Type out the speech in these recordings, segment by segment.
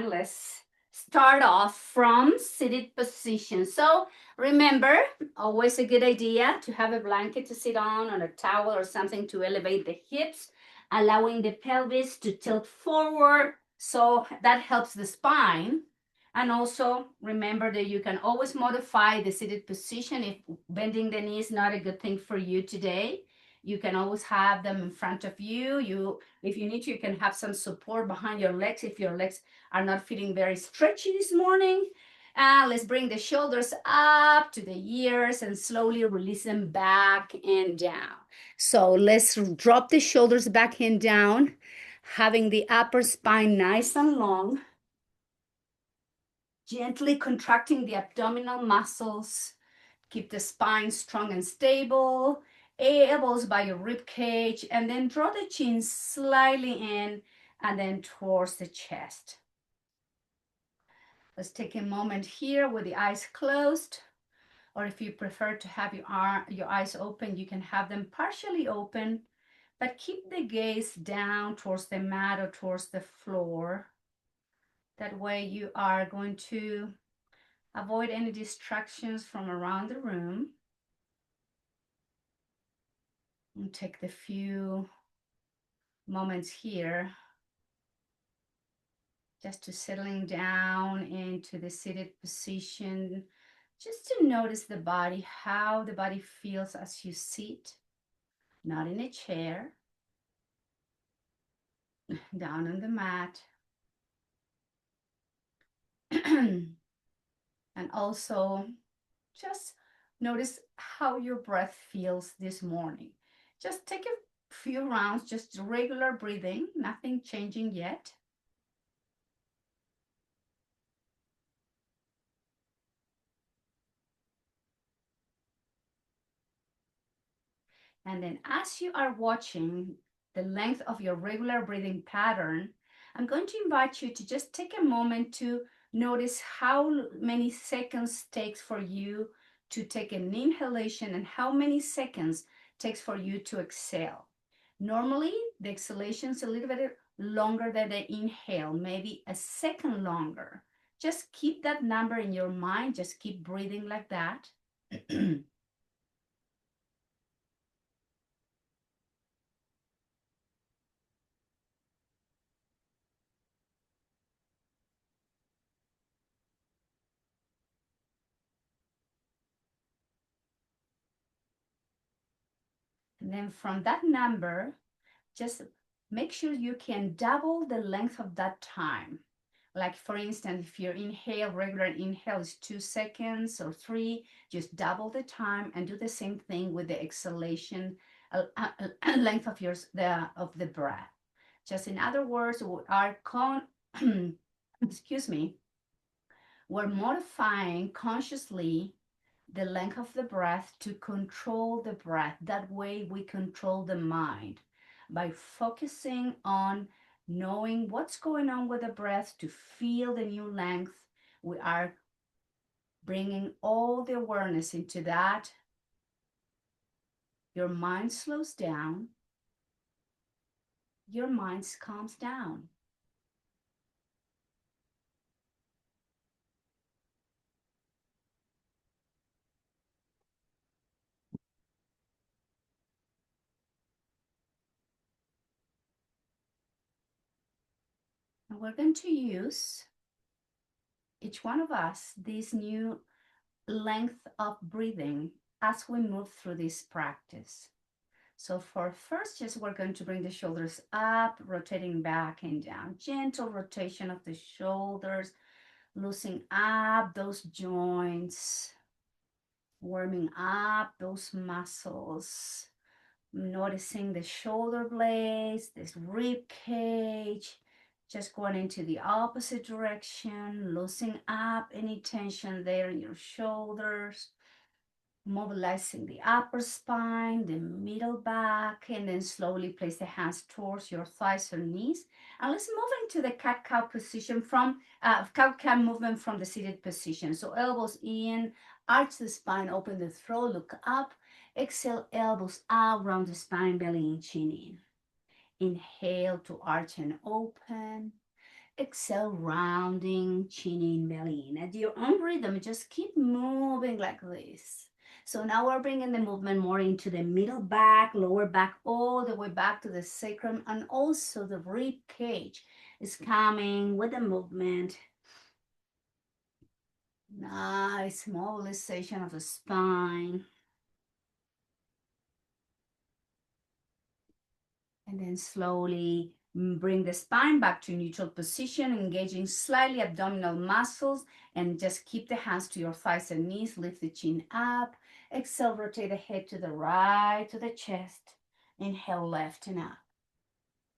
everyone. Let's start off from seated position. So remember, always a good idea to have a blanket to sit on or a towel or something to elevate the hips, allowing the pelvis to tilt forward. So that helps the spine. And also remember that you can always modify the seated position if bending the knee is not a good thing for you today. You can always have them in front of you. If you need to, you can have some support behind your legs if your legs are not feeling very stretchy this morning. Let's bring the shoulders up to the ears and slowly release them back and down. So let's drop the shoulders back and down, having the upper spine nice and long, gently contracting the abdominal muscles. Keep the spine strong and stable, elbows by your rib cage, and then draw the chin slightly in and then towards the chest. Let's take a moment here with the eyes closed, or if you prefer to have your eyes open, you can have them partially open, but keep the gaze down towards the mat or towards the floor. That way you are going to avoid any distractions from around the room. And take the few moments here just to settling down into the seated position, just to notice the body, how the body feels as you sit, not in a chair, down on the mat. And also just notice how your breath feels this morning. Just take a few rounds, just regular breathing, nothing changing yet. And then as you are watching the length of your regular breathing pattern, I'm going to invite you to just take a moment to notice how many seconds takes for you to take an inhalation and how many seconds takes for you to exhale. Normally, the exhalation is a little bit longer than the inhale, maybe a second longer. Just keep that number in your mind. Just keep breathing like that. And then from that number, just make sure you can double the length of that time. Like for instance, if your regular inhale is 2 seconds or 3, just double the time and do the same thing with the exhalation length of the breath. Just in other words, we are excuse me, we're modifying consciously the length of the breath to control the breath. That way we control the mind by focusing on knowing what's going on with the breath to feel the new length. We are bringing all the awareness into that. Your mind slows down. Your mind calms down. And we're going to use, each one of us, this new length of breathing as we move through this practice. So for first, just we're going to bring the shoulders up, rotating back and down. Gentle rotation of the shoulders, loosening up those joints, warming up those muscles, noticing the shoulder blades, this rib cage, just going into the opposite direction, loosening up any tension there in your shoulders, mobilizing the upper spine, the middle back, and then slowly place the hands towards your thighs or knees. And let's move into the cat-cow position from cat-cow movement from the seated position. So elbows in, arch the spine, open the throat, look up. Exhale, elbows out, round the spine, belly and chin in. Inhale to arch and open. Exhale, rounding, chin in, belly in. At your own rhythm, just keep moving like this. So now we're bringing the movement more into the middle back, lower back, all the way back to the sacrum, and also the rib cage is coming with the movement. Nice mobilization of the spine. And then slowly bring the spine back to neutral position, engaging slightly abdominal muscles, and just keep the hands to your thighs and knees. Lift the chin up. Exhale, rotate the head to the right, to the chest. Inhale, left and up.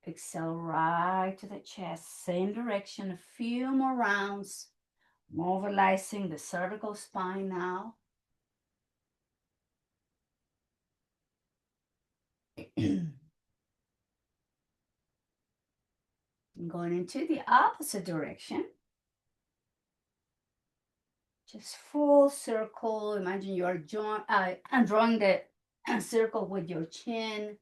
Exhale, right to the chest. Same direction, a few more rounds. Mobilizing the cervical spine now. Going into the opposite direction. Just full circle. Imagine you are drawing the circle with your chin.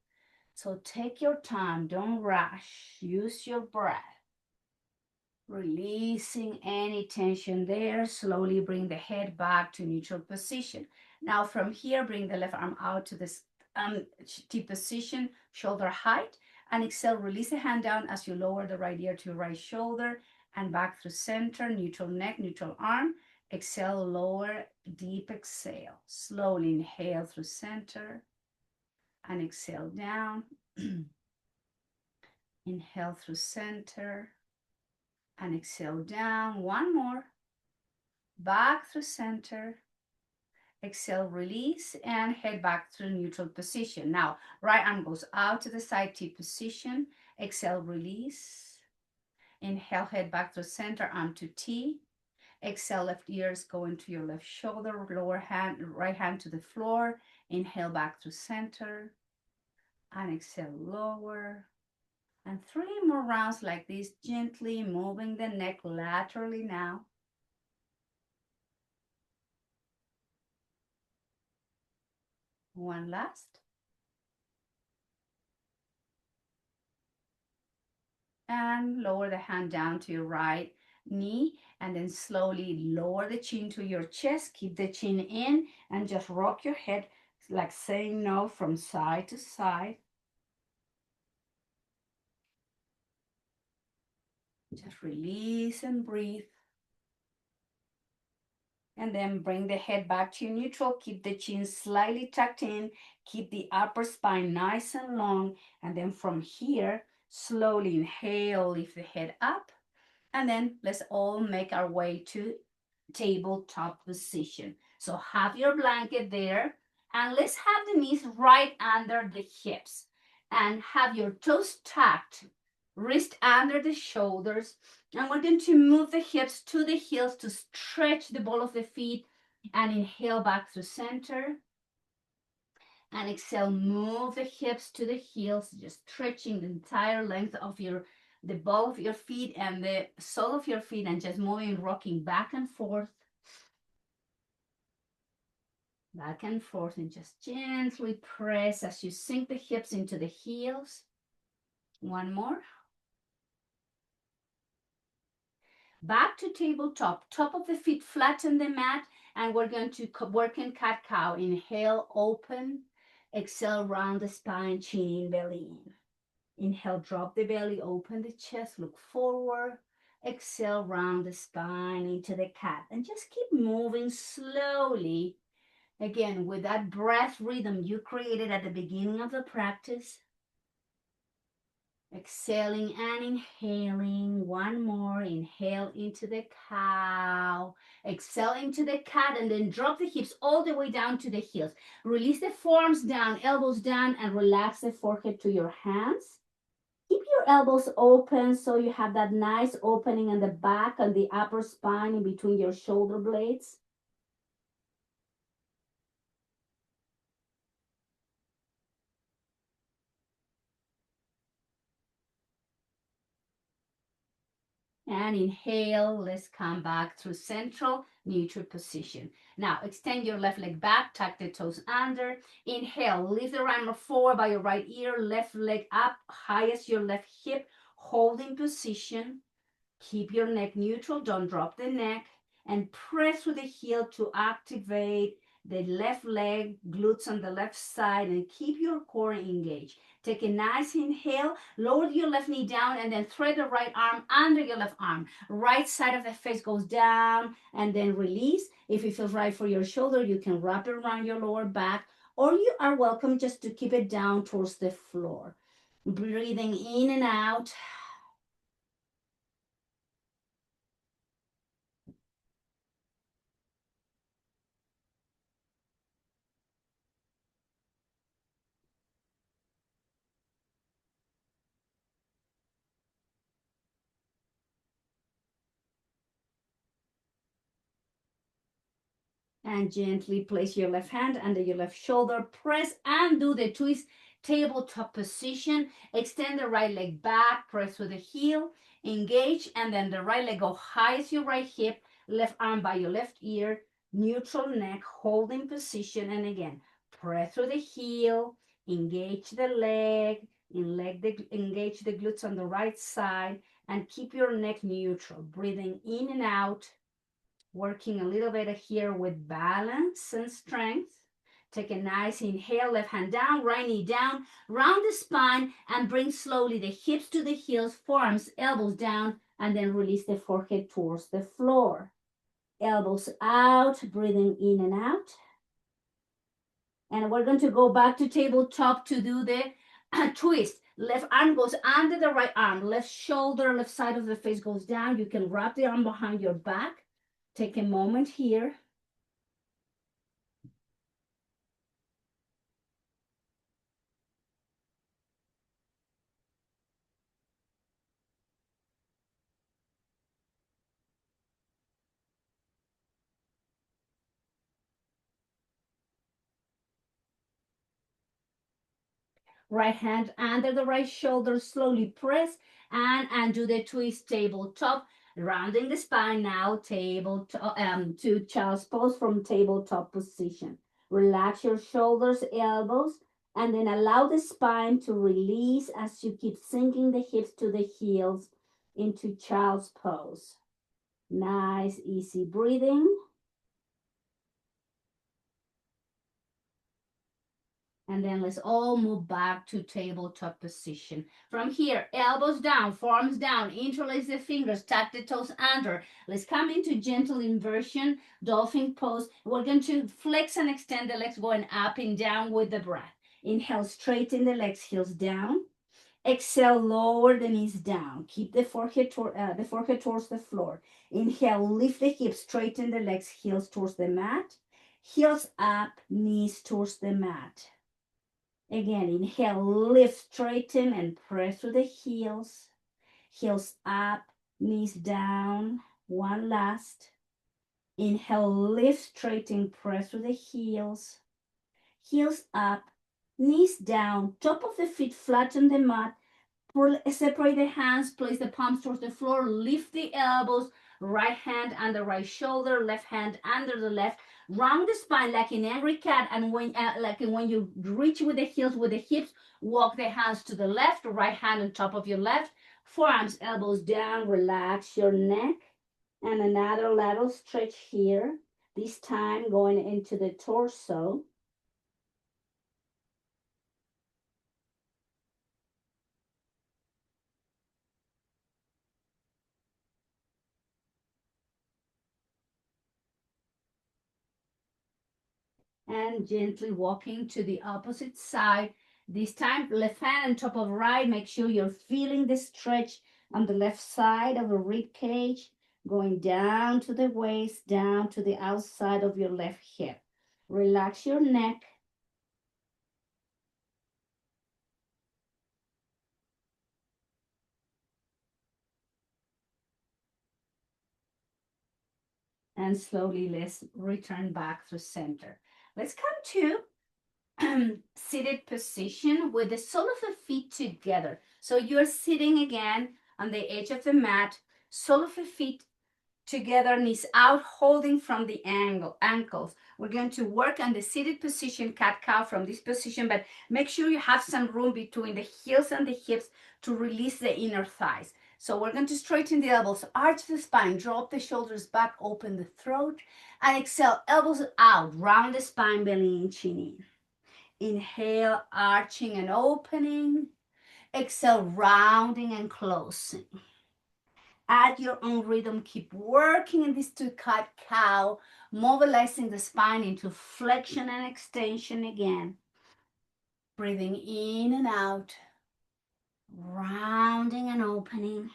So take your time. Don't rush. Use your breath. Releasing any tension there. Slowly bring the head back to neutral position. Now from here, bring the left arm out to this T position, shoulder height. And exhale, release the hand down as you lower the right ear to your right shoulder and back through center, neutral neck, neutral arm. Exhale, lower, deep exhale. Slowly inhale through center and exhale down. Inhale through center and exhale down. One more. Back through center. Exhale, release, and head back to neutral position. Now, right arm goes out to the side, T position. Exhale, release. Inhale, head back to center, arm to T. Exhale, left ears go into your left shoulder, lower hand, right hand to the floor. Inhale, back to center. And exhale, lower. And 3 more rounds like this, gently moving the neck laterally now. One last. And lower the hand down to your right knee, and then slowly lower the chin to your chest. Keep the chin in and just rock your head like saying no from side to side. Just release and breathe. And then bring the head back to neutral. Keep the chin slightly tucked in. Keep the upper spine nice and long. And then from here, slowly inhale, lift the head up. And then let's all make our way to tabletop position. So have your blanket there. And let's have the knees right under the hips. And have your toes tucked, wrist under the shoulders. And we're going to move the hips to the heels to stretch the ball of the feet and inhale back to center. And exhale, move the hips to the heels, just stretching the entire length of the ball of your feet and the sole of your feet, and just moving, rocking back and forth. Back and forth, and just gently press as you sink the hips into the heels. One more. Back to tabletop, top of the feet flatten the mat, and we're going to work in cat-cow. Inhale, open. Exhale, round the spine, chin in, belly in. Inhale, drop the belly, open the chest, look forward. Exhale, round the spine into the cat. And just keep moving slowly. Again, with that breath rhythm you created at the beginning of the practice. Exhaling and inhaling. One more. Inhale into the cow. Exhale into the cat, and then drop the hips all the way down to the heels. Release the forearms down, elbows down, and relax the forehead to your hands. Keep your elbows open so you have that nice opening in the back and the upper spine in between your shoulder blades. And inhale, let's come back through central neutral position. Now extend your left leg back, tuck the toes under. Inhale, lift the right arm forward by your right ear, left leg up, high as your left hip, holding position. Keep your neck neutral, don't drop the neck, and press with the heel to activate the left leg, glutes on the left side, and keep your core engaged. Take a nice inhale, lower your left knee down, and then thread the right arm under your left arm. Right side of the face goes down, and then release. If it feels right for your shoulder, you can wrap it around your lower back, or you are welcome just to keep it down towards the floor. Breathing in and out. And gently place your left hand under your left shoulder. Press and do the twist tabletop position. Extend the right leg back. Press with the heel. Engage. And then the right leg go high as your right hip. Left arm by your left ear. Neutral neck. Holding position. And again, press through the heel. Engage the leg. Engage the glutes on the right side. And keep your neck neutral. Breathing in and out. Working a little bit here with balance and strength. Take a nice inhale, left hand down, right knee down, round the spine, and bring slowly the hips to the heels, forearms, elbows down, and then release the forehead towards the floor. Elbows out, breathing in and out. And we're going to go back to tabletop to do the twist. Left arm goes under the right arm, left shoulder, left side of the face goes down. You can wrap the arm behind your back. Take a moment here. Right hand under the right shoulder, slowly press and do the twist tabletop, rounding the spine now, to child's pose from tabletop position. Relax your shoulders, elbows, and then allow the spine to release as you keep sinking the hips to the heels into child's pose. Nice, easy breathing. And then let's all move back to tabletop position. From here, elbows down, forearms down, interlace the fingers, tuck the toes under. Let's come into gentle inversion, dolphin pose. We're going to flex and extend the legs going up and down with the breath. Inhale, straighten the legs, heels down. Exhale, lower the knees down. Keep the forehead towards the floor. Inhale, lift the hips, straighten the legs, heels towards the mat. Heels up, knees towards the mat. Again, inhale, lift, straighten, and press through the heels. Heels up, knees down. One last. Inhale, lift, straighten, press through the heels. Heels up, knees down. Top of the feet flat on the mat. Separate the hands, place the palms towards the floor, lift the elbows, right hand under right shoulder, left hand under the left. Round the spine like an angry cat, and when you reach with the heels, with the hips, walk the hands to the left, right hand on top of your left, forearms, elbows down, relax your neck, and another lateral stretch here, this time going into the torso. And gently walking to the opposite side. This time, left hand on top of right. Make sure you're feeling the stretch on the left side of the rib cage, going down to the waist, down to the outside of your left hip. Relax your neck. And slowly let's return back to center. Let's come to seated position with the sole of the feet together. So you're sitting again on the edge of the mat, sole of the feet together, knees out, holding from the ankles. We're going to work on the seated position, cat-cow from this position, but make sure you have some room between the heels and the hips to release the inner thighs. So we're going to straighten the elbows, arch the spine, drop the shoulders back, open the throat, and exhale, elbows out, round the spine, belly and chin in. Inhale, arching and opening. Exhale, rounding and closing. At your own rhythm, keep working in this two cat cow, mobilizing the spine into flexion and extension again. Breathing in and out, rounding and opening.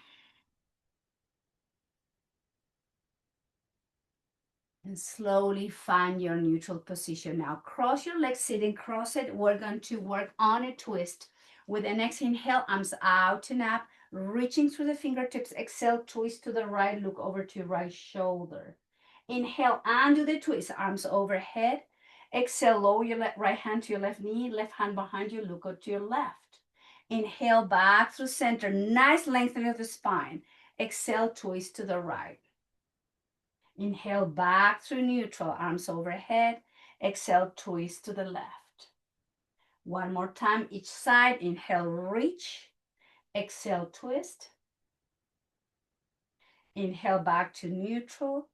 And slowly find your neutral position. Now cross your legs, sitting cross-legged. We're going to work on a twist. With the next inhale, arms out and up, reaching through the fingertips. Exhale, twist to the right, look over to your right shoulder. Inhale, undo the twist, arms overhead. Exhale, lower your right hand to your left knee, left hand behind you, look out to your left. Inhale, back through center, nice lengthening of the spine. Exhale, twist to the right. Inhale, back through neutral, arms overhead. Exhale, twist to the left. One more time, each side. Inhale, reach. Exhale, twist. Inhale, back to neutral.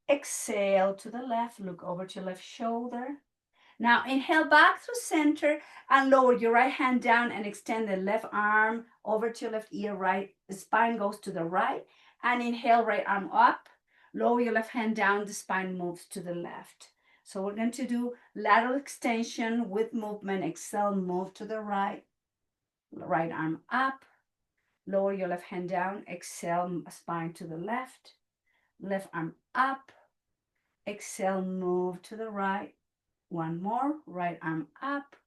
Exhale to the left, look over to your left shoulder. Now inhale back through center and lower your right hand down and extend the left arm over to your left ear, right spine goes to the right. And inhale, right arm up. Lower your left hand down, the spine moves to the left. So we're going to do lateral extension with movement. Exhale, move to the right. Right arm up. Lower your left hand down. Exhale, spine to the left. Left arm up. Exhale, move to the right. One more, right arm up.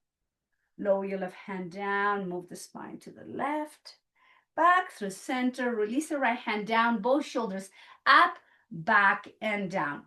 Lower your left hand down, move the spine to the left. Back through center, release the right hand down, both shoulders up, back, and down.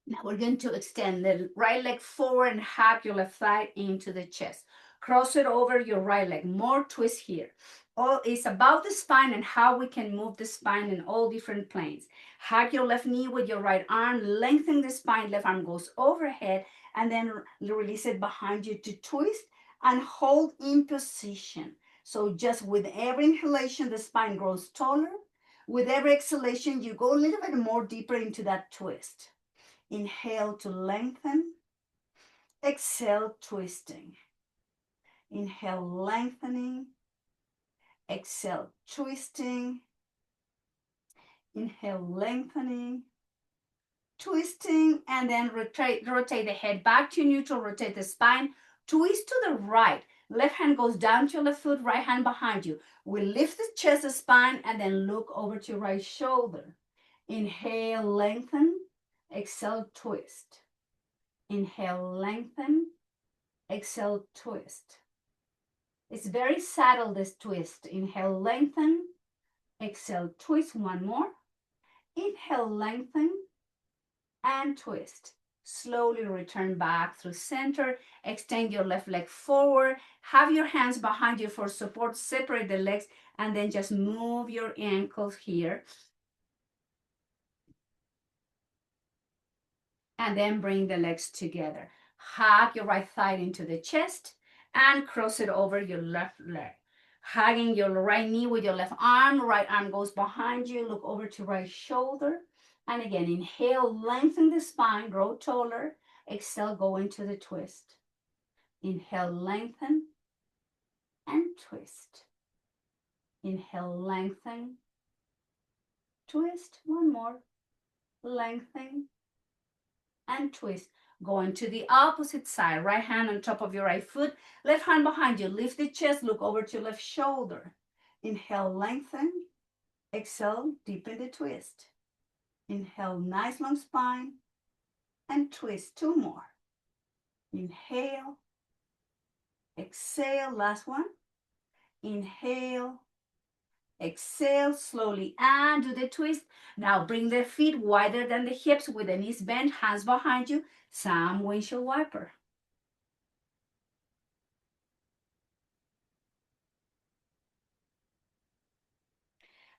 Now we're going to extend the right leg forward and hug your left thigh into the chest. Cross it over your right leg, more twist here. All is about the spine and how we can move the spine in all different planes. Hug your left knee with your right arm, lengthen the spine, left arm goes overhead, and then release it behind you to twist and hold in position. So just with every inhalation, the spine grows taller. With every exhalation, you go a little bit more deeper into that twist. Inhale to lengthen. Exhale, twisting. Inhale, lengthening. Exhale, twisting. Inhale, lengthening. Twisting, and then rotate the head back to neutral, rotate the spine. Twist to the right. Left hand goes down to your left foot, right hand behind you. We lift the chest, the spine, and then look over to your right shoulder. Inhale, lengthen. Exhale, twist. Inhale, lengthen. Exhale, twist. It's very subtle, this twist. Inhale, lengthen. Exhale, twist. One more. Inhale, lengthen. And twist. Slowly return back through center. Extend your left leg forward. Have your hands behind you for support. Separate the legs and then just move your ankles here. And then bring the legs together. Hug your right thigh into the chest and cross it over your left leg. Hugging your right knee with your left arm goes behind you, look over to right shoulder. And again, inhale, lengthen the spine, grow taller. Exhale, go into the twist. Inhale, lengthen and twist. Inhale, lengthen, twist. One more, lengthen and twist. Going to the opposite side, right hand on top of your right foot, left hand behind you. Lift the chest, look over to your left shoulder. Inhale, lengthen. Exhale, deepen the twist. Inhale, nice long spine. And twist. Two more. Inhale. Exhale, last one. Inhale. Exhale, slowly undo the twist. Now bring the feet wider than the hips with the knees bent, hands behind you. Some windshield wiper.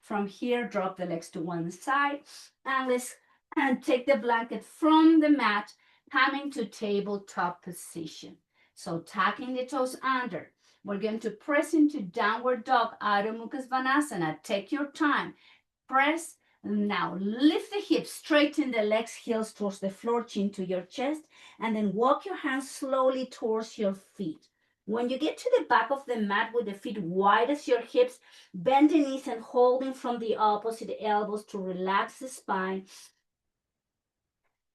From here, drop the legs to one side and let's take the blanket from the mat, coming to tabletop position. So tucking the toes under, We're going to press into downward dog, Adho Mukha Svanasana. Take your time. Press. Now lift the hips, straighten the legs, heels towards the floor, chin to your chest, and then walk your hands slowly towards your feet. When you get to the back of the mat with the feet wide as your hips, bend the knees and holding from the opposite elbows to relax the spine,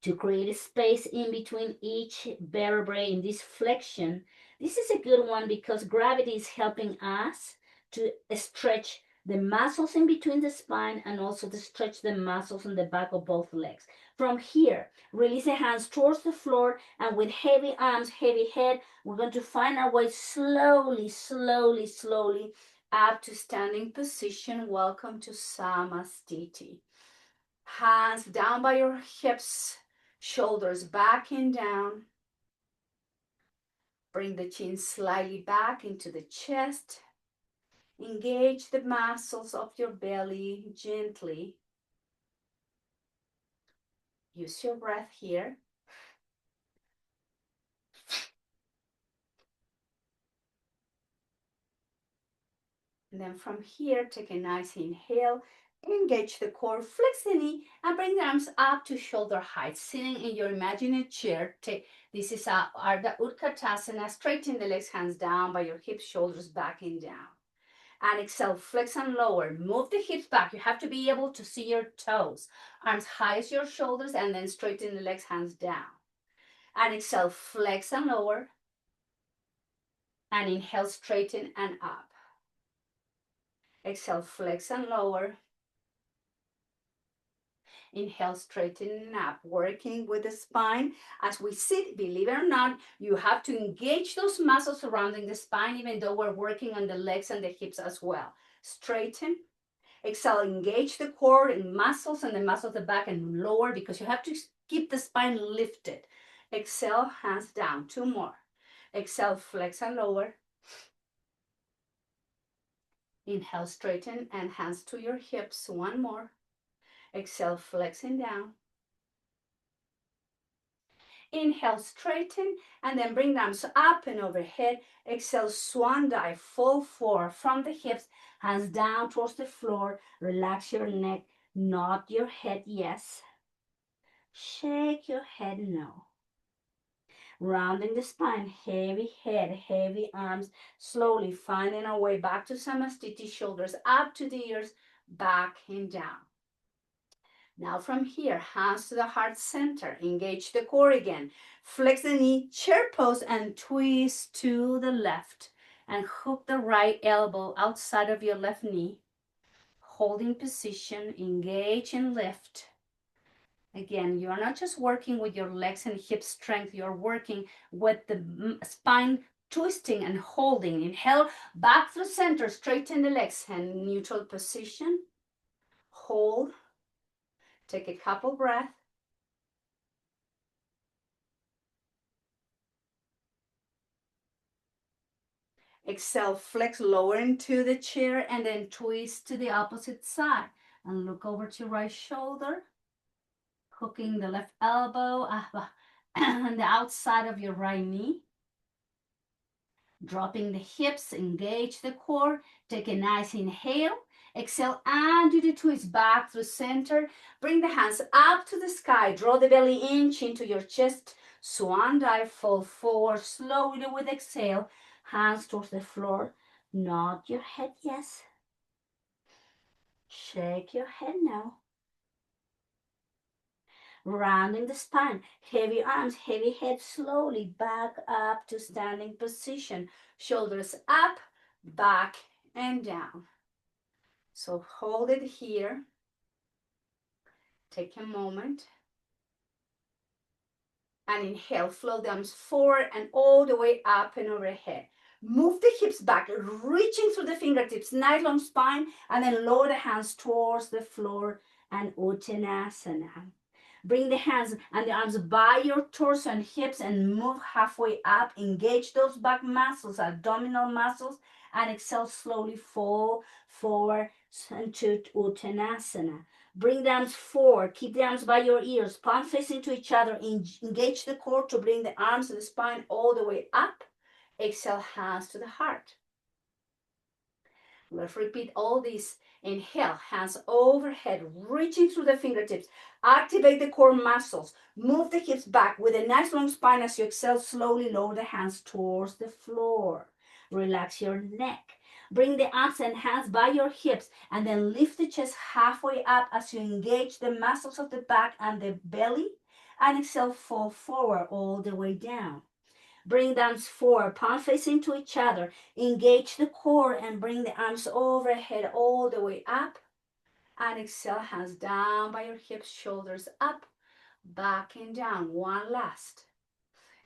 to create a space in between each vertebrae in this flexion. This is a good one because gravity is helping us to stretch the muscles in between the spine and also to stretch the muscles in the back of both legs. From here, release the hands towards the floor, and with heavy arms, heavy head, we're going to find our way slowly, slowly, slowly up to standing position. Welcome to Samastiti. Hands down by your hips, shoulders back and down. Bring the chin slightly back into the chest. Engage the muscles of your belly gently. Use your breath here. And then from here, take a nice inhale. Engage the core, flex the knee, and bring the arms up to shoulder height. Sitting in your imaginary chair, this is Ardha Utkatasana. Straighten the legs, hands down by your hips, shoulders back and down. And exhale, flex and lower. Move the hips back. You have to be able to see your toes. Arms high as your shoulders, and then straighten the legs, hands down. And exhale, flex and lower. And inhale, straighten and up. Exhale, flex and lower. Inhale, straighten and up. Working with the spine. As we sit, believe it or not, you have to engage those muscles surrounding the spine, even though we're working on the legs and the hips as well. Straighten. Exhale, engage the core and muscles and the muscles of the back and lower, because you have to keep the spine lifted. Exhale, hands down. 2 more. Exhale, flex and lower. Inhale, straighten and hands to your hips. 1 more. Exhale, flexing down. Inhale, straighten, and then bring the arms up and overhead. Exhale, swan dive, fall forward from the hips, hands down towards the floor. Relax your neck, nod your head, yes. Shake your head, no. Rounding the spine, heavy head, heavy arms, slowly finding our way back to Samastiti, shoulders up to the ears, back and down. Now from here, hands to the heart center, engage the core again. Flex the knee, chair pose, and twist to the left. And hook the right elbow outside of your left knee. Holding position, engage and lift. Again, you're not just working with your legs and hip strength, you're working with the spine twisting and holding. Inhale, back through center, straighten the legs and neutral position. Hold. Take a couple breaths. Exhale, flex, lower into the chair, and then twist to the opposite side. And look over to your right shoulder. Hooking the left elbow and the outside of your right knee. Dropping the hips, engage the core. Take a nice inhale. Exhale and do the twist back through center. Bring the hands up to the sky. Draw the belly in, chin to your chest. Swan dive, fall forward slowly with exhale. Hands towards the floor. Nod your head, yes. Shake your head, no. Rounding the spine, heavy arms, heavy head, slowly back up to standing position. Shoulders up, back, and down. So hold it here. Take a moment. And inhale, flow the arms forward and all the way up and overhead. Move the hips back, reaching through the fingertips, nice long spine, and then lower the hands towards the floor and Uttanasana. Bring the hands and the arms by your torso and hips and move halfway up. Engage those back muscles, abdominal muscles, and exhale slowly, fall forward into Uttanasana. Bring the arms forward. Keep the arms by your ears, palms facing to each other. Engage the core to bring the arms and the spine all the way up. Exhale, hands to the heart. Let's repeat all this. Inhale, hands overhead, reaching through the fingertips. Activate the core muscles. Move the hips back with a nice long spine as you exhale. Slowly lower the hands towards the floor. Relax your neck. Bring the arms and hands by your hips and then lift the chest halfway up as you engage the muscles of the back and the belly. And exhale, fall forward all the way down. Bring the arms forward, palms facing to each other. Engage the core and bring the arms overhead all the way up. And exhale, hands down by your hips, shoulders up, back and down. One last.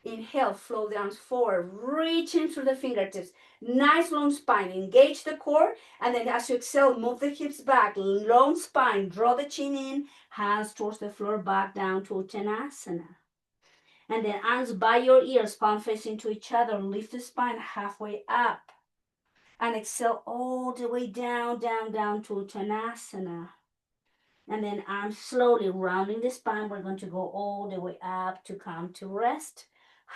Inhale, flow the arms forward, reaching through the fingertips. Nice long spine. Engage the core. And then as you exhale, move the hips back. Long spine. Draw the chin in. Hands towards the floor, back down to Uttanasana. And then arms by your ears, palm facing to each other. Lift the spine halfway up. And exhale all the way down, down, down to Uttanasana. And then arms slowly rounding the spine. We're going to go all the way up to come to rest.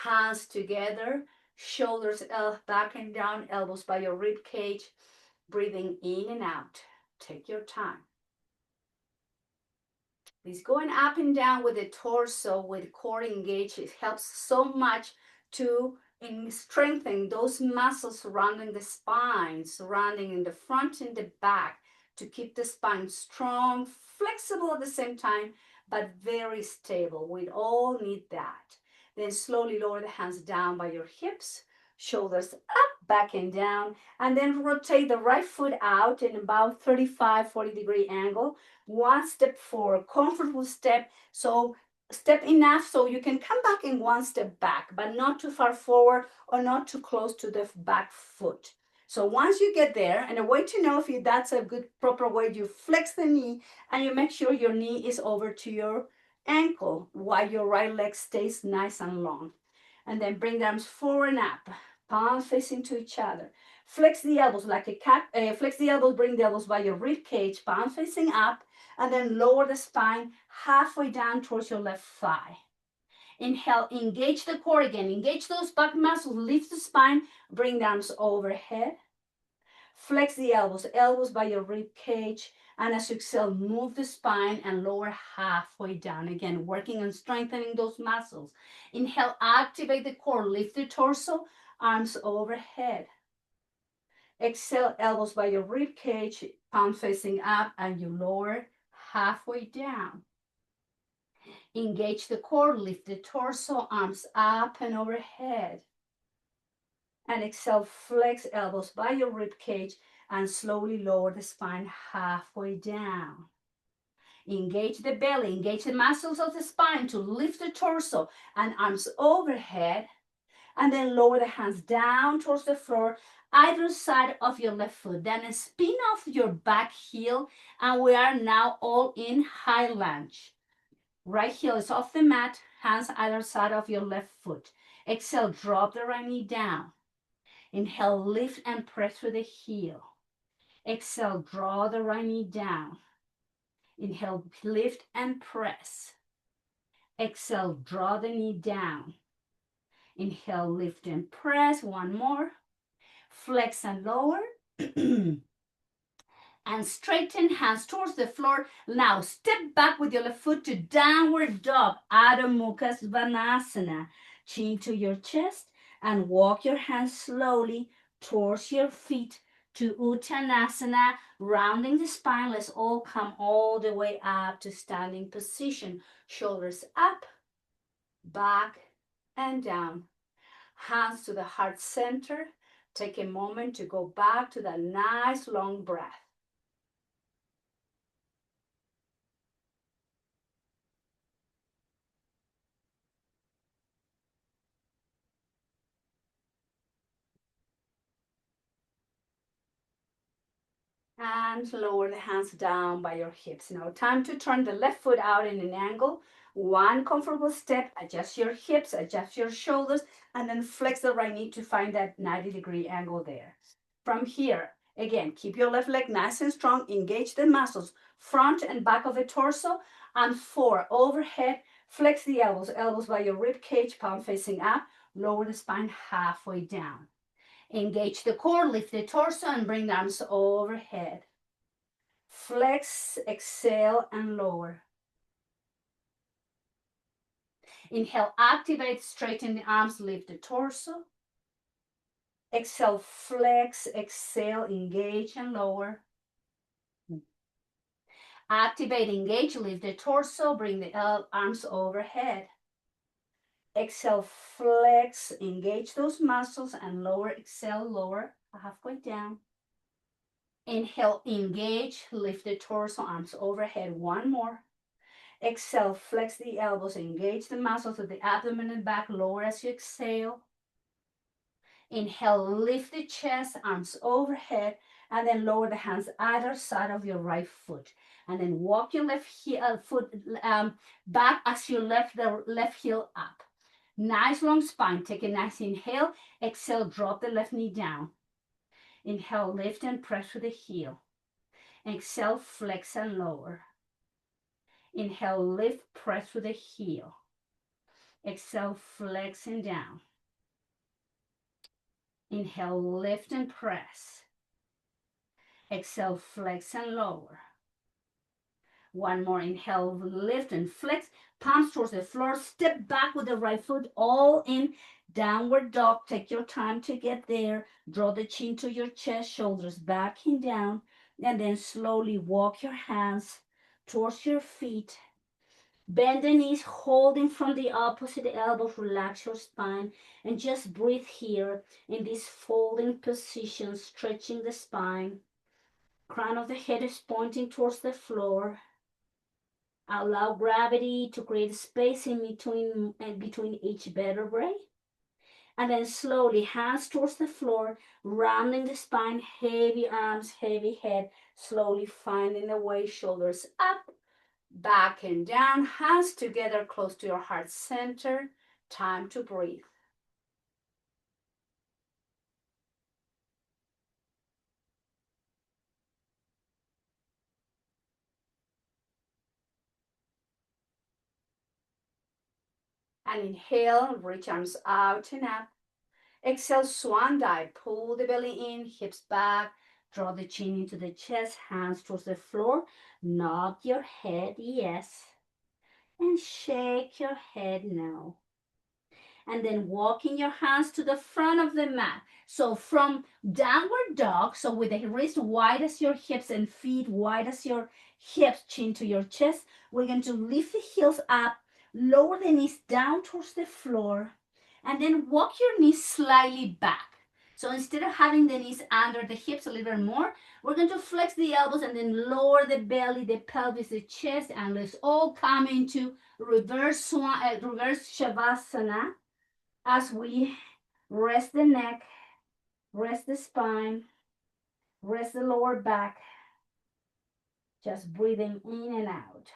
Hands together, shoulders back and down, elbows by your rib cage. Breathing in and out. Take your time. This going up and down with the torso, with core engaged, it helps so much to strengthen those muscles surrounding the spine, surrounding in the front and the back, to keep the spine strong, flexible at the same time, but very stable. We all need that. Then slowly lower the hands down by your hips, shoulders up, back and down, and then rotate the right foot out in about 35-40 degree angle. One step forward, comfortable step. So step enough so you can come back in one step back, but not too far forward or not too close to the back foot. So once you get there, and a way to know if that's a good proper way, you flex the knee and you make sure your knee is over to your ankle while your right leg stays nice and long. And then bring the arms forward and up, palms facing to each other. Flex the elbows like a cat. Flex the elbows, bring the elbows by your rib cage, palms facing up, and then lower the spine halfway down towards your left thigh. Inhale, engage the core again. Engage those back muscles, lift the spine, bring the arms overhead. Flex the elbows, elbows by your rib cage. And as you exhale, move the spine and lower halfway down. Again, working on strengthening those muscles. Inhale, activate the core, lift the torso, arms overhead. Exhale, elbows by your rib cage, palms facing up, and you lower halfway down. Engage the core, lift the torso, arms up and overhead. And exhale, flex elbows by your rib cage and slowly lower the spine halfway down. Engage the belly, engage the muscles of the spine to lift the torso and arms overhead. And then lower the hands down towards the floor, either side of your left foot. Then spin off your back heel, and we are now all in high lunge. Right heel is off the mat, hands either side of your left foot. Exhale, drop the right knee down. Inhale, lift and press through the heel. Exhale, draw the right knee down. Inhale, lift and press. Exhale, draw the knee down. Inhale, lift and press. One more. Flex and lower. And straighten, hands towards the floor. Now step back with your left foot to downward dog, Adho Mukha Svanasana. Chin to your chest and walk your hands slowly towards your feet to Uttanasana, rounding the spine. Let's all come all the way up to standing position. Shoulders up, back, and down. Hands to the heart center. Take a moment to go back to that nice long breath. And lower the hands down by your hips. Now time to turn the left foot out in an angle. One comfortable step, adjust your hips, adjust your shoulders, and then flex the right knee to find that 90-degree angle there. From here, again, keep your left leg nice and strong, engage the muscles, front and back of the torso, and 4, overhead, flex the elbows, elbows by your rib cage, palm facing up, lower the spine halfway down. Engage the core, lift the torso, and bring the arms overhead. Flex, exhale, and lower. Inhale, activate, straighten the arms, lift the torso. Exhale, flex, exhale, engage, and lower. Activate, engage, lift the torso, bring the arms overhead. Exhale, flex, engage those muscles, and lower, exhale, lower, halfway down. Inhale, engage, lift the torso, arms overhead, one more. Exhale, flex the elbows, engage the muscles of the abdomen and back, lower as you exhale. Inhale, lift the chest, arms overhead, and then lower the hands either side of your right foot. And then walk your left foot back as you lift the left heel up. Nice long spine. Take a nice inhale. Exhale, drop the left knee down. Inhale, lift and press with the heel. Exhale, flex and lower. Inhale, lift, press with the heel. Exhale, flex and down. Inhale, lift and press. Exhale, flex and lower. One more. Inhale, lift and flex. Palms towards the floor. Step back with the right foot, all in downward dog. Take your time to get there. Draw the chin to your chest, shoulders back and down. And then slowly walk your hands towards your feet. Bend the knees, holding from the opposite elbows. Relax your spine and just breathe here in this folding position, stretching the spine. Crown of the head is pointing towards the floor. Allow gravity to create space in between each vertebrae. And then slowly, hands towards the floor, rounding the spine, heavy arms, heavy head, slowly finding the way, shoulders up, back and down, hands together close to your heart center. Time to breathe. And inhale, reach arms out and up. Exhale, swan dive. Pull the belly in, hips back. Draw the chin into the chest, hands towards the floor. Nod your head, yes. And shake your head, no. And then walking your hands to the front of the mat. So from downward dog, so with the wrist wide as your hips and feet wide as your hips, chin to your chest, we're going to lift the heels up, lower the knees down towards the floor, and then walk your knees slightly back. So instead of having the knees under the hips a little bit more, we're going to flex the elbows and then lower the belly, the pelvis, the chest, and let's all come into reverse Shavasana as we rest the neck, rest the spine, rest the lower back, just breathing in and out.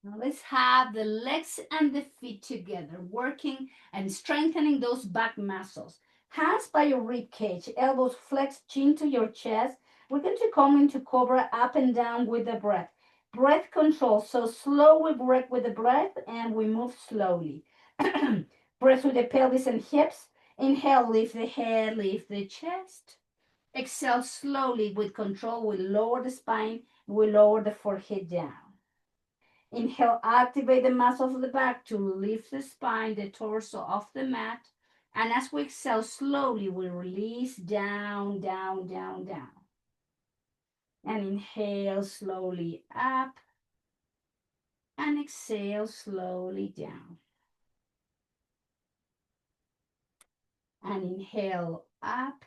Now let's have the legs and the feet together, working and strengthening those back muscles. Hands by your rib cage, elbows flexed, chin to your chest. We're going to come into cobra up and down with the breath. Breath control. So slow we breath with the breath and we move slowly. Breath with the pelvis and hips. Inhale, lift the head, lift the chest. Exhale slowly with control. We lower the spine, we lower the forehead down. Inhale, activate the muscles of the back to lift the spine, the torso off the mat. And as we exhale, slowly we release down, down, down, down. And inhale slowly up. And exhale slowly down. And inhale up.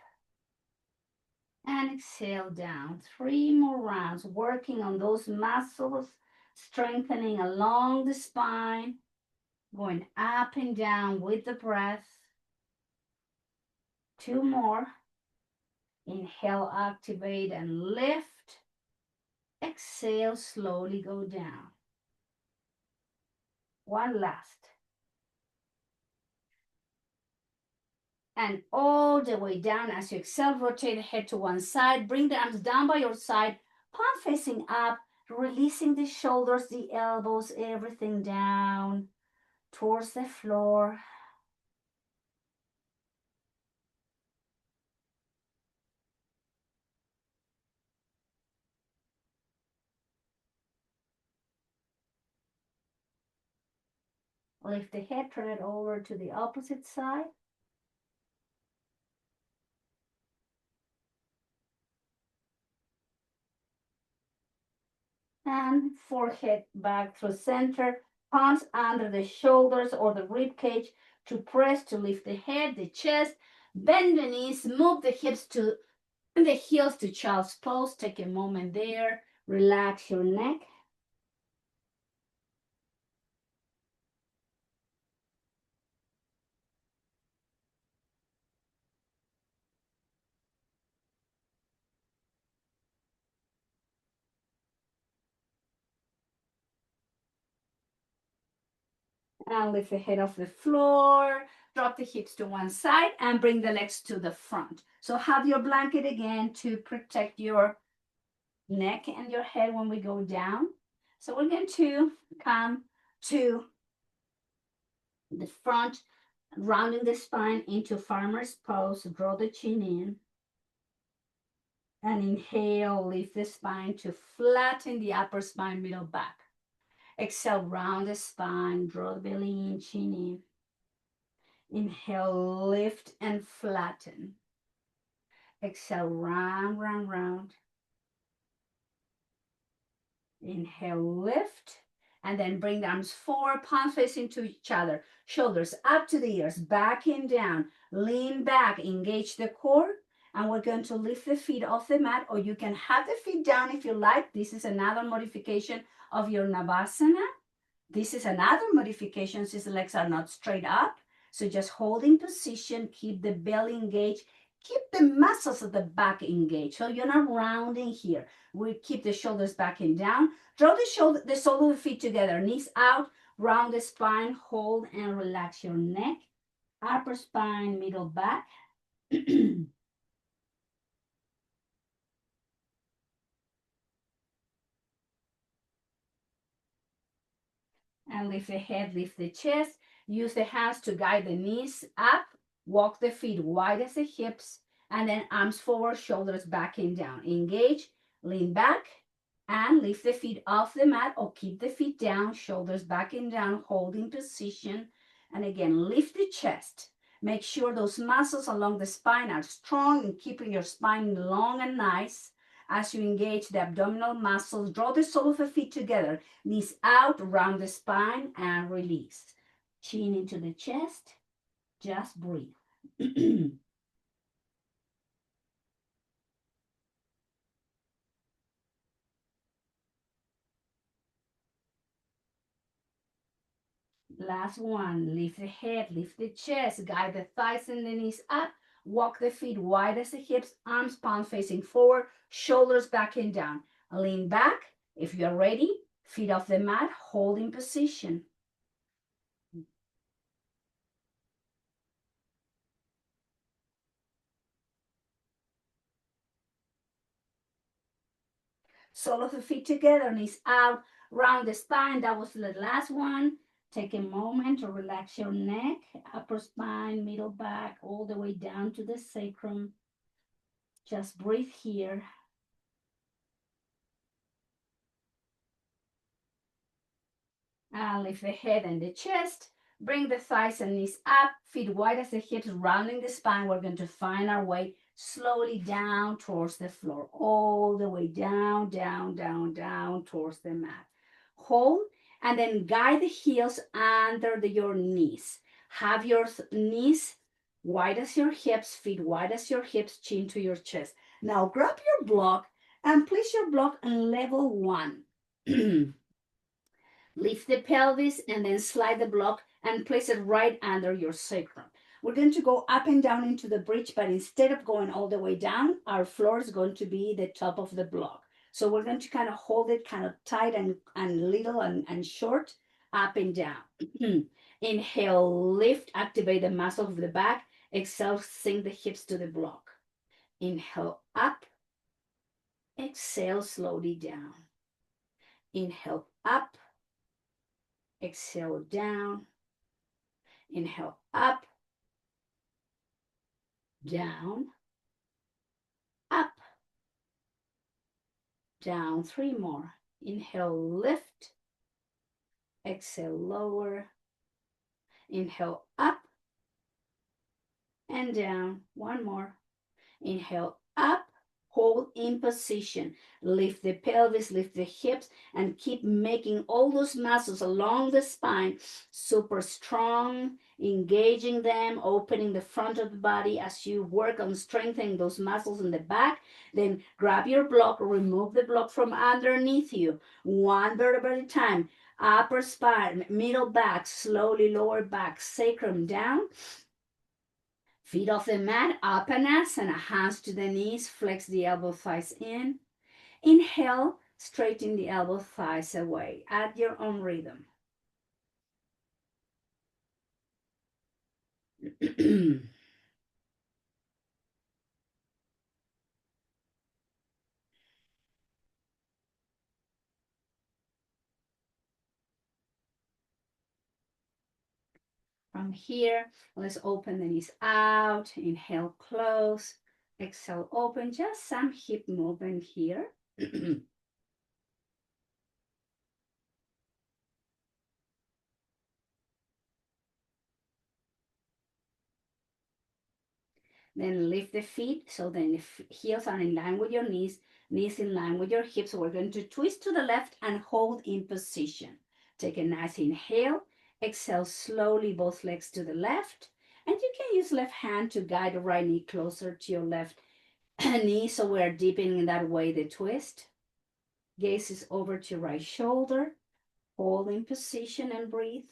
And exhale down. 3 more rounds, working on those muscles, strengthening along the spine, going up and down with the breath. 2 more. Inhale, activate and lift. Exhale, slowly go down. One last. And all the way down as you exhale, rotate the head to one side, bring the arms down by your side, palm facing up, releasing the shoulders, the elbows, everything down towards the floor. Lift the head, turn it over to the opposite side. And forehead back through center, palms under the shoulders or the rib cage to press to lift the head, the chest, bend the knees, move the hips to the heels to child's pose. Take a moment there, relax your neck. And lift the head off the floor, drop the hips to one side and bring the legs to the front. So have your blanket again to protect your neck and your head when we go down. So we're going to come to the front, rounding the spine into farmer's pose, draw the chin in. And inhale, lift the spine to flatten the upper spine, middle back. Exhale, round the spine, draw the belly in, chin in. Inhale, lift and flatten. Exhale, round, round, round. Inhale, lift, and then bring the arms forward, palms facing to each other. Shoulders up to the ears, back and down. Lean back, engage the core, and we're going to lift the feet off the mat, or you can have the feet down if you like. This is another modification of your Navasana. This is another modification since the legs are not straight up. So just hold in position, keep the belly engaged, keep the muscles of the back engaged. So you're not rounding here. We keep the shoulders back and down. Draw the sole of the feet together, knees out, round the spine, hold and relax your neck, upper spine, middle back. And lift the head, lift the chest. Use the hands to guide the knees up. Walk the feet wide as the hips. And then arms forward, shoulders back and down. Engage, lean back, and lift the feet off the mat or keep the feet down, shoulders back and down, holding position. And again, lift the chest. Make sure those muscles along the spine are strong and keeping your spine long and nice. As you engage the abdominal muscles, draw the sole of the feet together, knees out, round the spine, and release. Chin into the chest, just breathe. Last one, lift the head, lift the chest, guide the thighs and the knees up, walk the feet wide as the hips, arms, palms facing forward, shoulders back and down. Lean back. If you're ready, feet off the mat, holding position. Sole of the feet together, knees out, round the spine. That was the last one. Take a moment to relax your neck, upper spine, middle back, all the way down to the sacrum. Just breathe here. And lift the head and the chest. Bring the thighs and knees up, feet wide as the hips, rounding the spine. We're going to find our way slowly down towards the floor, all the way down, down, down, down towards the mat. Hold, and then guide the heels under your knees. Have your knees wide as your hips, feet wide as your hips, chin to your chest. Now grab your block and place your block on level 1. Lift the pelvis and then slide the block and place it right under your sacrum. We're going to go up and down into the bridge, but instead of going all the way down, our floor is going to be the top of the block. So we're going to kind of hold it kind of tight and little and short up and down. Inhale, lift, activate the muscles of the back. Exhale, sink the hips to the block. Inhale, up. Exhale, slowly down. Inhale, up. Exhale, down. Inhale, up, down, up, down. 3 more. Inhale, lift. Exhale, lower. Inhale, up and down. 1 more. Inhale, up. Hold in position. Lift the pelvis, lift the hips, and keep making all those muscles along the spine super strong, engaging them, opening the front of the body as you work on strengthening those muscles in the back. Then grab your block, remove the block from underneath you, 1 vertebra at a time. Upper spine, middle back, slowly lower back, sacrum down. Feet off the mat, Apanasana, hands to the knees, flex the elbow thighs in. Inhale, straighten the elbow thighs away at your own rhythm. From here, let's open the knees out. Inhale, close. Exhale, open. Just some hip movement here. Then lift the feet so then the heels are in line with your knees, knees in line with your hips. So we're going to twist to the left and hold in position. Take a nice inhale. Exhale slowly, both legs to the left. And you can use left hand to guide the right knee closer to your left knee. So we're deepening in that way the twist. Gaze is over to right shoulder. Hold in position and breathe.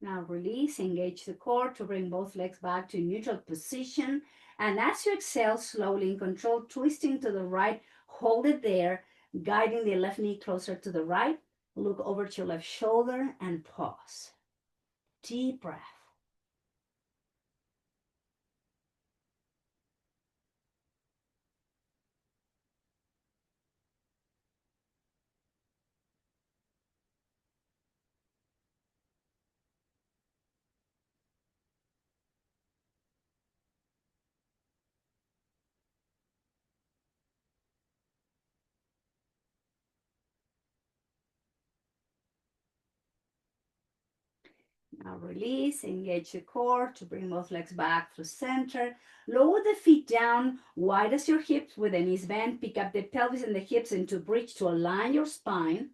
Now release, engage the core to bring both legs back to neutral position. And as you exhale, slowly in control, twisting to the right, hold it there, guiding the left knee closer to the right. Look over to your left shoulder and pause. Deep breath. Now release, engage the core to bring both legs back to center. Lower the feet down, wide as your hips with the knees bent. Pick up the pelvis and the hips into bridge to align your spine.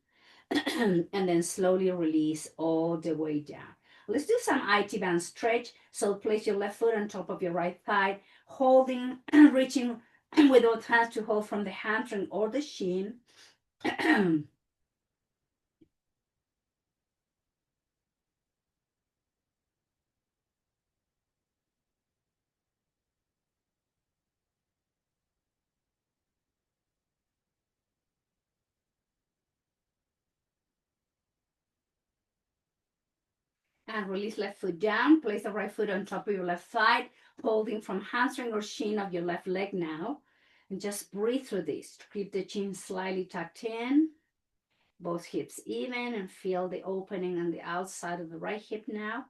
And then slowly release all the way down. Let's do some IT band stretch. So place your left foot on top of your right thigh, holding, reaching with both hands to hold from the hamstring or the shin. And release left foot down. Place the right foot on top of your left thigh, holding from hamstring or shin of your left leg now. And just breathe through this. Keep the chin slightly tucked in, both hips even, and feel the opening on the outside of the right hip now.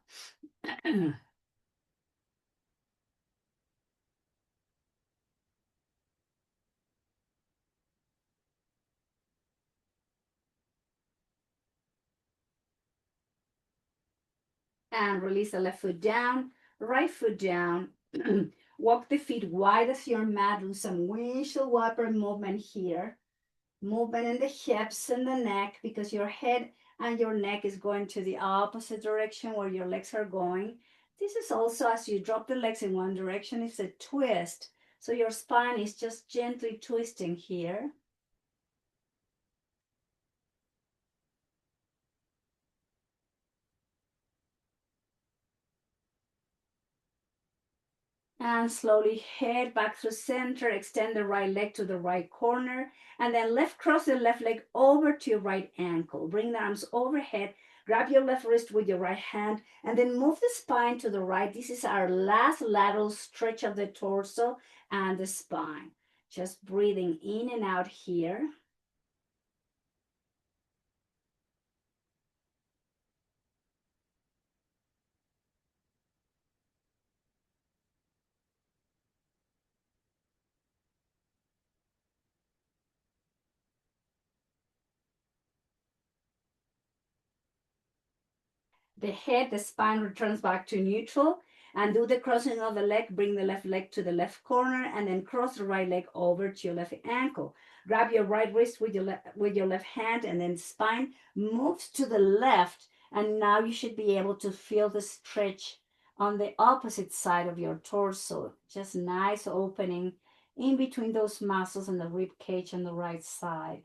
And release the left foot down, right foot down. Walk the feet wide as your mat. Do some windshield wiper movement here. movement in the hips and the neck, because your head and your neck is going to the opposite direction where your legs are going. This is also, as you drop the legs in one direction, it's a twist. So your spine is just gently twisting here. And slowly head back through center, extend the right leg to the right corner, and then cross the left leg over to your right ankle. Bring the arms overhead, grab your left wrist with your right hand, and then move the spine to the right. This is our last lateral stretch of the torso and the spine. Just breathing in and out here. The head, the spine returns back to neutral, and do the crossing of the leg. Bring the left leg to the left corner, and then cross the right leg over to your left ankle. Grab your right wrist with your left hand, and then spine moves to the left. And now you should be able to feel the stretch on the opposite side of your torso. Just nice opening in between those muscles and the rib cage on the right side.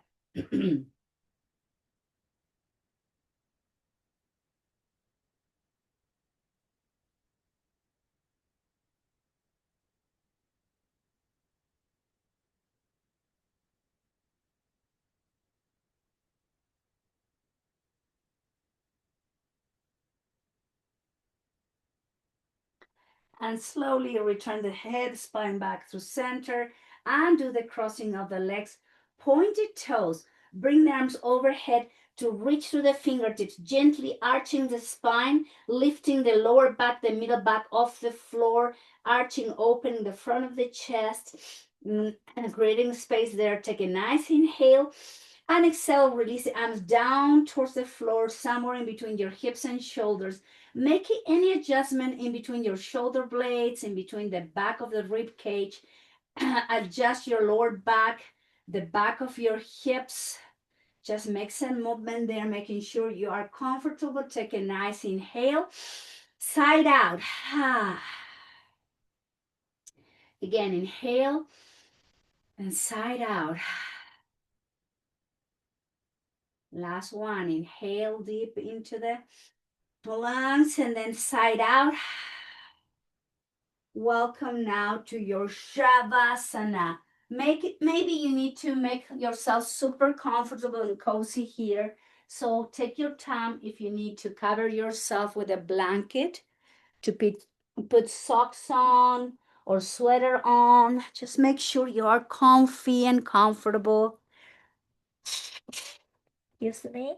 And slowly return the head, spine back to center, and do the crossing of the legs. Pointed toes. Bring the arms overhead to reach through the fingertips, gently arching the spine, lifting the lower back, the middle back off the floor, arching, opening the front of the chest, and creating space there. Take a nice inhale. And exhale, release the arms down towards the floor, somewhere in between your hips and shoulders. Make any adjustment in between your shoulder blades, in between the back of the rib cage. Adjust your lower back, the back of your hips. Just make some movement there, making sure you are comfortable. Take a nice inhale. Side out. Again, inhale and side out. Last one. Inhale deep into the lungs and then side out. Welcome now to your Shavasana. Maybe you need to make yourself super comfortable and cozy here. So take your time if you need to cover yourself with a blanket, to put socks on or sweater on. Just make sure you are comfy and comfortable. Excuse me.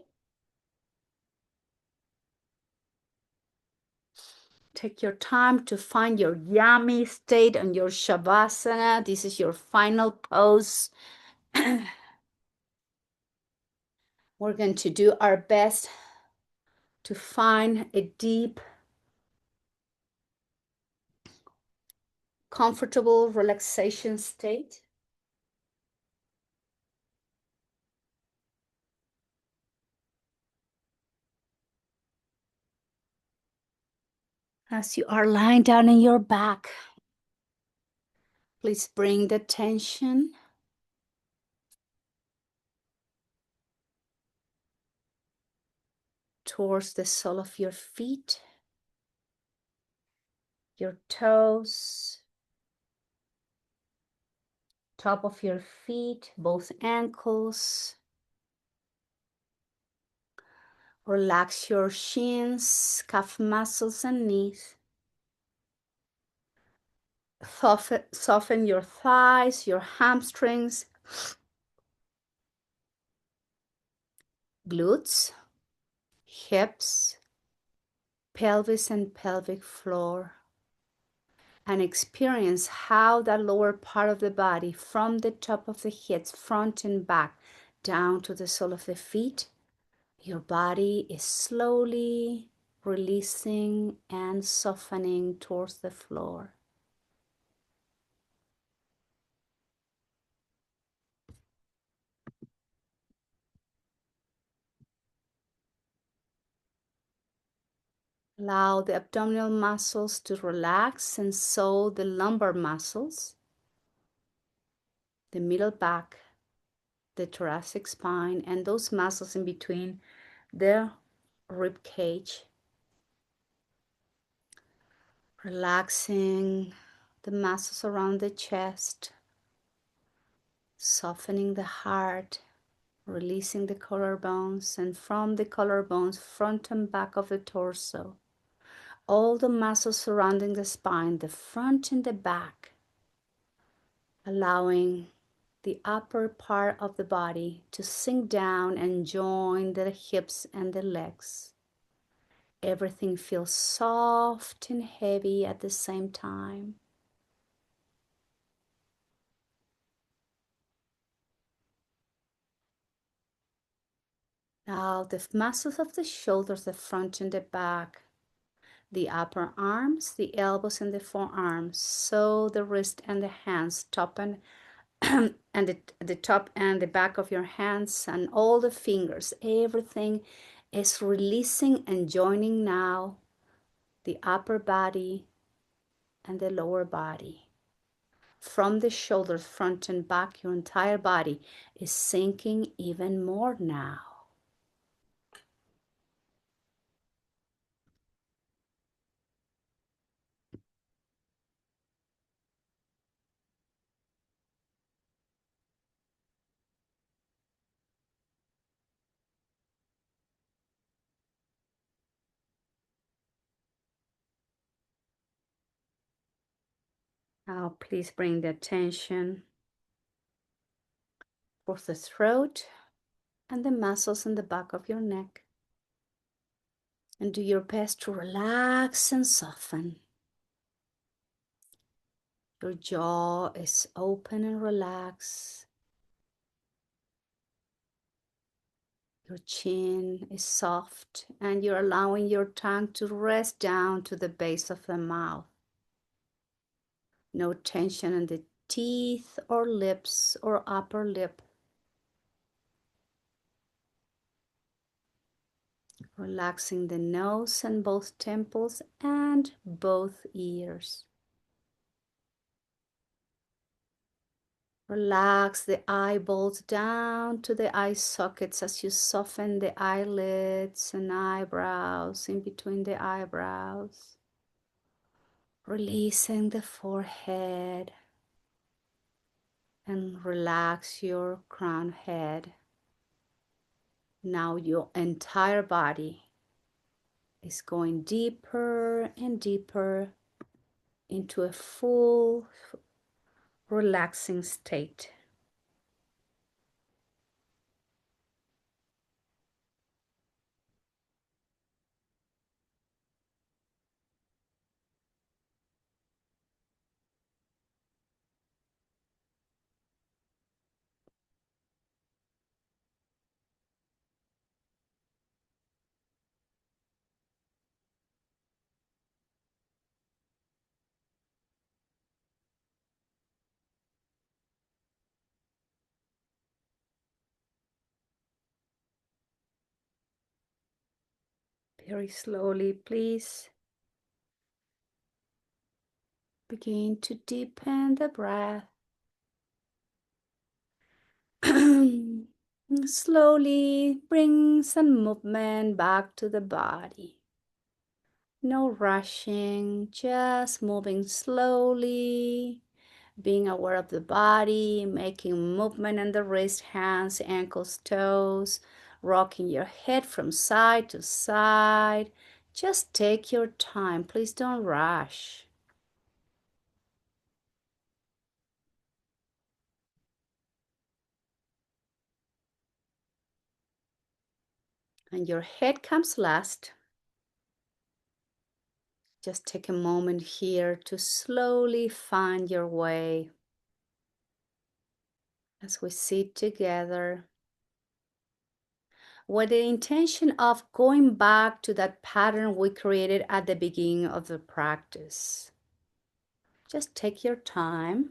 Take your time to find your yummy state on your Shavasana. This is your final pose. We're going to do our best to find a deep, comfortable relaxation state. As you are lying down in your back, please bring the tension towards the sole of your feet, your toes, top of your feet, both ankles. Relax your shins, calf muscles, and knees. Soften your thighs, your hamstrings, glutes, hips, pelvis, and pelvic floor. And experience how that lower part of the body, from the top of the hips, front and back, down to the sole of the feet, your body is slowly releasing and softening towards the floor. Allow the abdominal muscles to relax, and so the lumbar muscles, the middle back, the thoracic spine, and those muscles in between the rib cage. Relaxing the muscles around the chest, softening the heart, releasing the collarbones, and from the collarbones, front and back of the torso, all the muscles surrounding the spine, the front and the back, allowing the upper part of the body to sink down and join the hips and the legs. Everything feels soft and heavy at the same time. Now the muscles of the shoulders, the front and the back, the upper arms, the elbows and the forearms, so the wrist and the hands, top and and the top and the back of your hands and all the fingers, everything is releasing and joining now the upper body and the lower body. From the shoulders, front and back, your entire body is sinking even more now. Now please bring the attention for the throat and the muscles in the back of your neck. And do your best to relax and soften. Your jaw is open and relaxed. Your chin is soft, and you're allowing your tongue to rest down to the base of the mouth. No tension in the teeth or lips or upper lip. Relaxing the nose and both temples and both ears. Relax the eyeballs down to the eye sockets as you soften the eyelids and eyebrows in between the eyebrows. Releasing the forehead and relax your crown head. Now your entire body is going deeper and deeper into a full relaxing state. Very slowly, please. Begin to deepen the breath. Slowly bring some movement back to the body. No rushing, just moving slowly, being aware of the body, making movement in the wrist, hands, ankles, toes, rocking your head from side to side. Just take your time. Please don't rush. And your head comes last. Just take a moment here to slowly find your way as we sit together with the intention of going back to that pattern we created at the beginning of the practice. Just take your time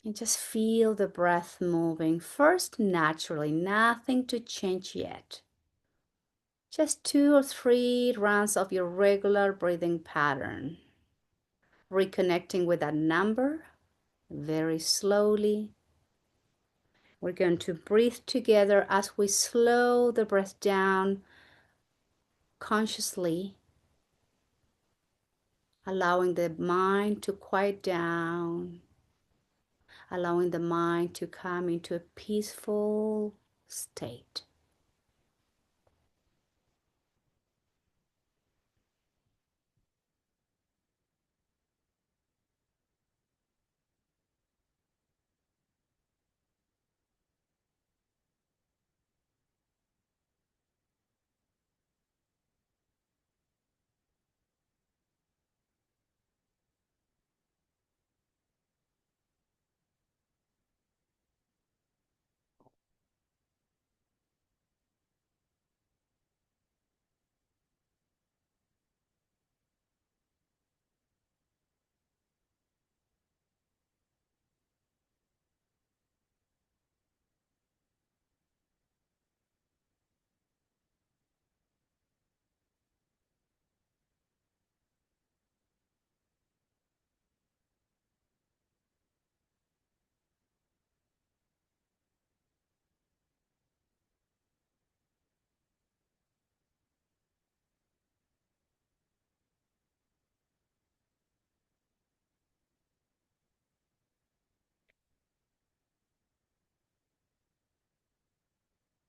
and just feel the breath moving. First, naturally, nothing to change yet. Just 2 or 3 rounds of your regular breathing pattern. Reconnecting with that number very slowly. We're going to breathe together as we slow the breath down consciously, allowing the mind to quiet down, allowing the mind to come into a peaceful state.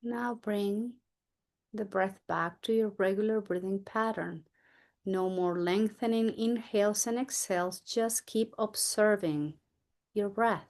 Now bring the breath back to your regular breathing pattern. No more lengthening inhales and exhales, just keep observing your breath.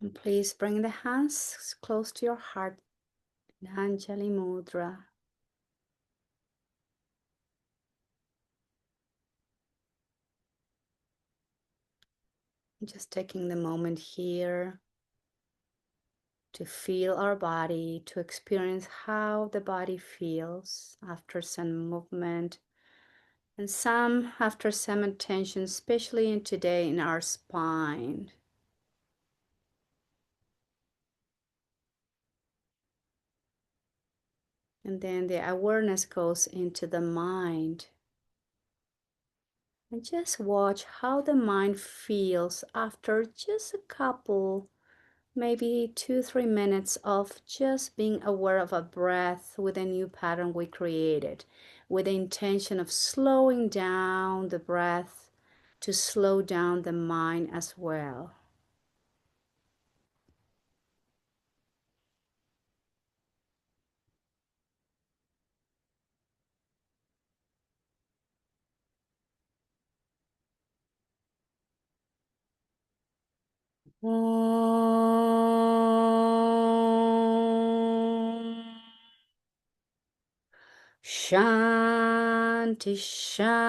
And please bring the hands close to your heart in Anjali Mudra. Just taking the moment here to feel our body, to experience how the body feels after some movement and after some attention, especially in today in our spine. And then the awareness goes into the mind. And just watch how the mind feels after just a couple, maybe 2-3 minutes of just being aware of a breath with a new pattern we created, with the intention of slowing down the breath to slow down the mind as well. Shanti, Shanti,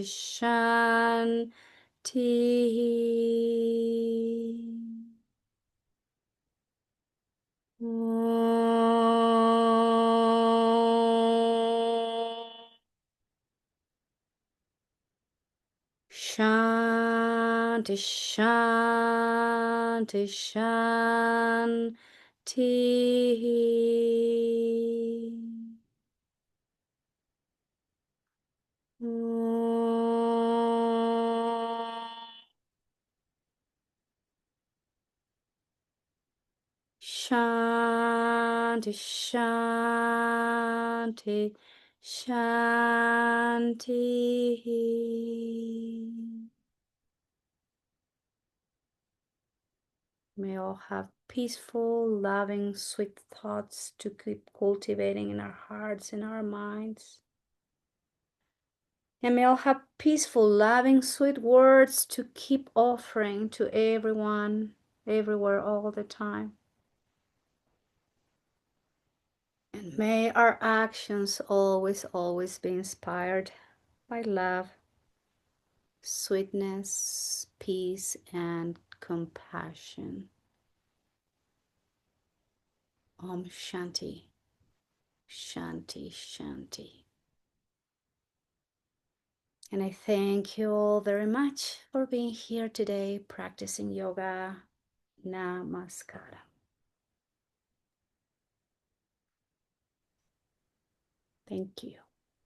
Shanti. Shanti, Shanti, Shanti. Shanti, Shanti, Shanti. May all have peaceful, loving, sweet thoughts to keep cultivating in our hearts and our minds. And may all have peaceful, loving, sweet words to keep offering to everyone, everywhere, all the time. And may our actions always, always be inspired by love, sweetness, peace, and compassion. Om Shanti, Shanti, Shanti. And I thank you all very much for being here today practicing yoga. Namaskara. Thank you.